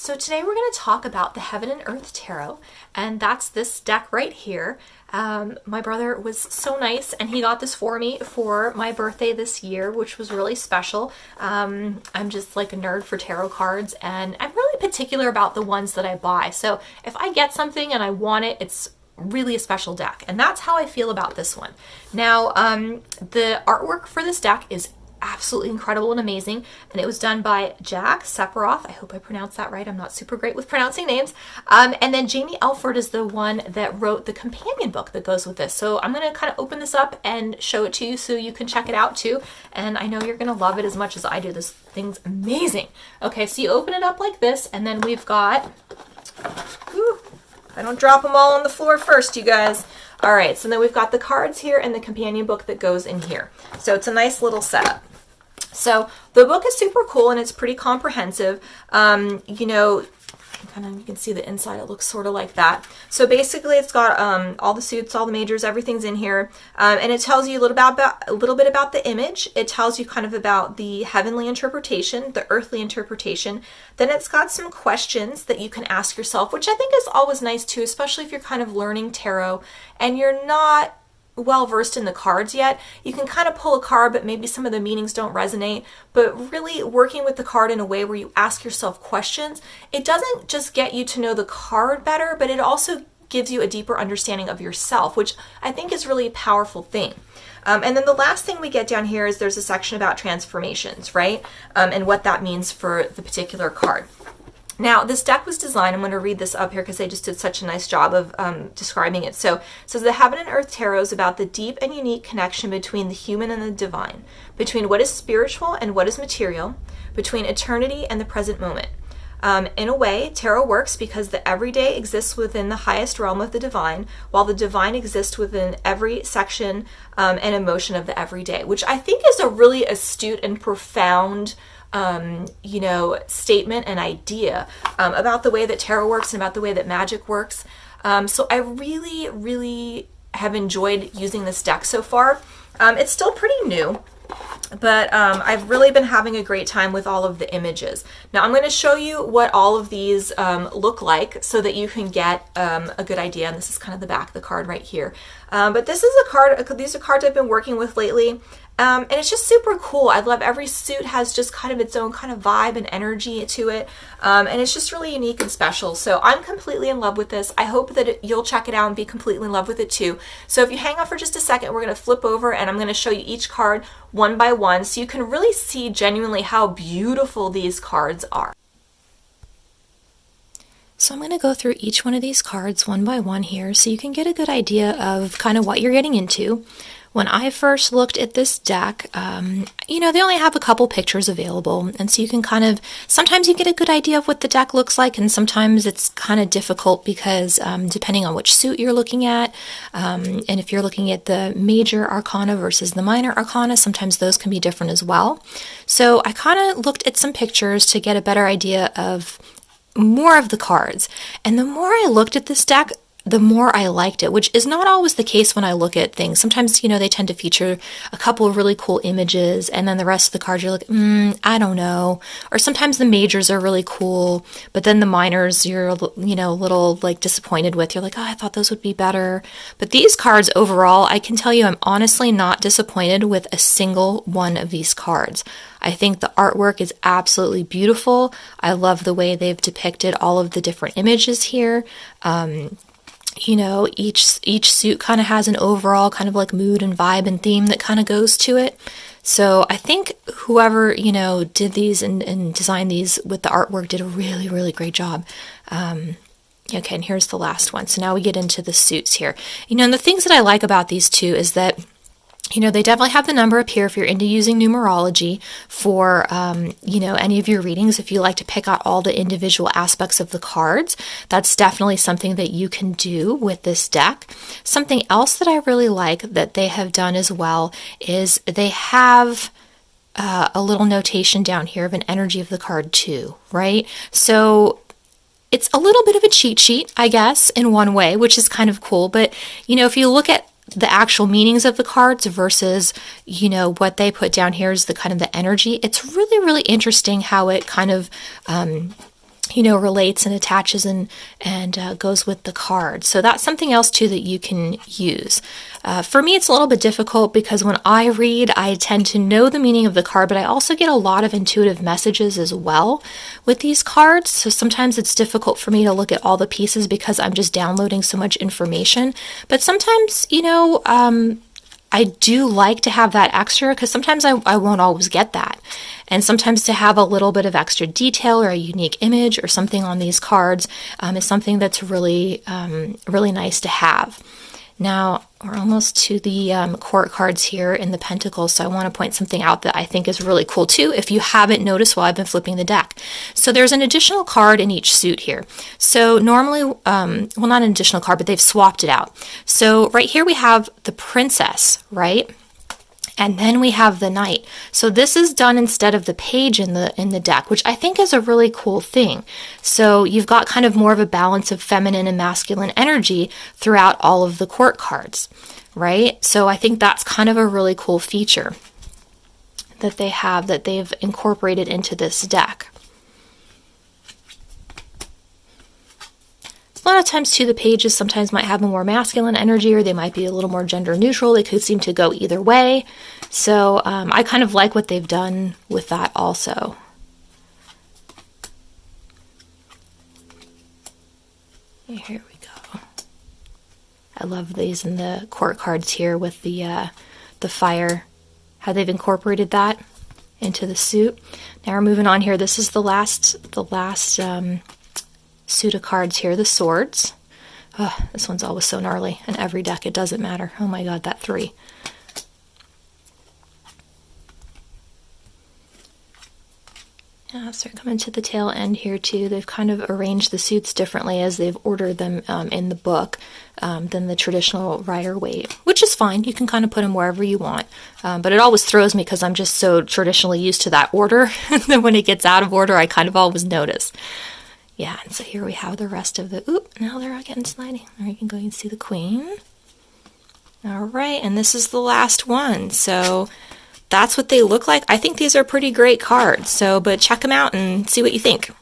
So today we're going to talk about the Heaven and Earth Tarot, and that's this deck right here. My brother was so nice and he got this for me for my birthday this year, which was really special. I'm just like a nerd for tarot cards, and I'm really particular about the ones that I buy. So if I get something and I want it, it's really a special deck, and that's how I feel about this one. Now, the artwork for this deck is absolutely incredible and amazing, and it was done by Jack Sephiroth. I hope I pronounced that right. I'm not super great with pronouncing names. And then Jamie Elford is the one that wrote the companion book that goes with this. So I'm going to kind of open this up and show it to you so you can check it out too. And I know you're going to love it as much as I do. This thing's amazing. Okay, so you open it up like this, and then we've got, whew, I don't drop them all on the floor first, you guys. All right, so then we've got the cards here and the companion book that goes in here. So it's a nice little setup. So the book is super cool and it's pretty comprehensive. You can see the inside, it looks sort of like that. So basically it's got all the suits, all the majors, everything's in here. And it tells you a little bit about the image. It tells you kind of about the heavenly interpretation, the earthly interpretation. Then it's got some questions that you can ask yourself, which I think is always nice too, especially if you're kind of learning tarot and you're not well versed in the cards yet. You can kind of pull a card, but maybe some of the meanings don't resonate. But really working with the card in a way where you ask yourself questions, it doesn't just get you to know the card better, but it also gives you a deeper understanding of yourself, which I think is really a powerful thing. And then the last thing we get down here is there's a section about transformations, right? And what that means for the particular card. Now, this deck was designed, I'm going to read this up here because they just did such a nice job of describing it. So the Heaven and Earth Tarot is about the deep and unique connection between the human and the divine, between what is spiritual and what is material, between eternity and the present moment. In a way, tarot works because the everyday exists within the highest realm of the divine, while the divine exists within every section and emotion of the everyday, which I think is a really astute and profound statement and idea about the way that tarot works and about the way that magic works. So I really, really have enjoyed using this deck so far. It's still pretty new, but I've really been having a great time with all of the images. Now I'm going to show you what all of these look like so that you can get a good idea. And this is kind of the back of the card right here. But this is a card, these are cards I've been working with lately. And it's just super cool. I love every suit has just kind of its own kind of vibe and energy to it. And it's just really unique and special. So I'm completely in love with this. I hope that you'll check it out and be completely in love with it too. So if you hang out for just a second, we're going to flip over and I'm going to show you each card one by one so you can really see genuinely how beautiful these cards are. So I'm going to go through each one of these cards one by one here so you can get a good idea of kind of what you're getting into. When I first looked at this deck, they only have a couple pictures available, and so you can kind of, sometimes you get a good idea of what the deck looks like, and sometimes it's kind of difficult because depending on which suit you're looking at, and if you're looking at the major arcana versus the minor arcana, sometimes those can be different as well. So I kind of looked at some pictures to get a better idea of more of the cards, and the more I looked at this deck, the more I liked it, which is not always the case when I look at things. Sometimes, they tend to feature a couple of really cool images, and then the rest of the cards you're like, I don't know. Or sometimes the majors are really cool, but then the minors you're, a little like disappointed with. You're like, oh, I thought those would be better. But these cards overall, I can tell you I'm honestly not disappointed with a single one of these cards. I think the artwork is absolutely beautiful. I love the way they've depicted all of the different images here. Each suit kind of has an overall kind of like mood and vibe and theme that kind of goes to it. So I think whoever, did these and designed these with the artwork did a really, really great job. Okay, and here's the last one. So now we get into the suits here. And the things that I like about these two is that they definitely have the number up here if you're into using numerology for, any of your readings. If you like to pick out all the individual aspects of the cards, that's definitely something that you can do with this deck. Something else that I really like that they have done as well is they have a little notation down here of an energy of the card too, right? So it's a little bit of a cheat sheet, I guess, in one way, which is kind of cool. But, if you look at the actual meanings of the cards versus, what they put down here is the kind of the energy. It's really, really interesting how it kind of relates and attaches and goes with the card. So that's something else too that you can use. For me, it's a little bit difficult because when I read, I tend to know the meaning of the card, but I also get a lot of intuitive messages as well with these cards. So sometimes it's difficult for me to look at all the pieces because I'm just downloading so much information. But sometimes, I do like to have that extra because sometimes I won't always get that. And sometimes to have a little bit of extra detail or a unique image or something on these cards is something that's really, really nice to have. Now, we're almost to the court cards here in the Pentacles, so I want to point something out that I think is really cool too, if you haven't noticed while I've been flipping the deck. So there's an additional card in each suit here. So normally, well, not an additional card, but they've swapped it out. So right here we have the Princess, right? And then we have the Knight. So this is done instead of the page in the deck, which I think is a really cool thing. So you've got kind of more of a balance of feminine and masculine energy throughout all of the court cards, right? So I think that's kind of a really cool feature that they have, that they've incorporated into this deck. A lot of times too, the pages sometimes might have a more masculine energy, or they might be a little more gender neutral. They could seem to go either way. So I kind of like what they've done with that also. Here we go. I love these in the court cards here with the fire, how they've incorporated that into the suit. Now we're moving on here. This is the last suit of cards here, the Swords. Oh, this one's always so gnarly. In every deck, it doesn't matter. Oh my god, that 3. Yeah, so we're coming to the tail end here too. They've kind of arranged the suits differently as they've ordered them in the book than the traditional Rider-Waite, which is fine. You can kind of put them wherever you want. But it always throws me because I'm just so traditionally used to that order. And then when it gets out of order, I kind of always notice. Yeah, and so here we have the rest of the, oop, now they're all getting sliding. There you can go and see the Queen. All right, and this is the last one. So that's what they look like. I think these are pretty great cards. So, but check them out and see what you think.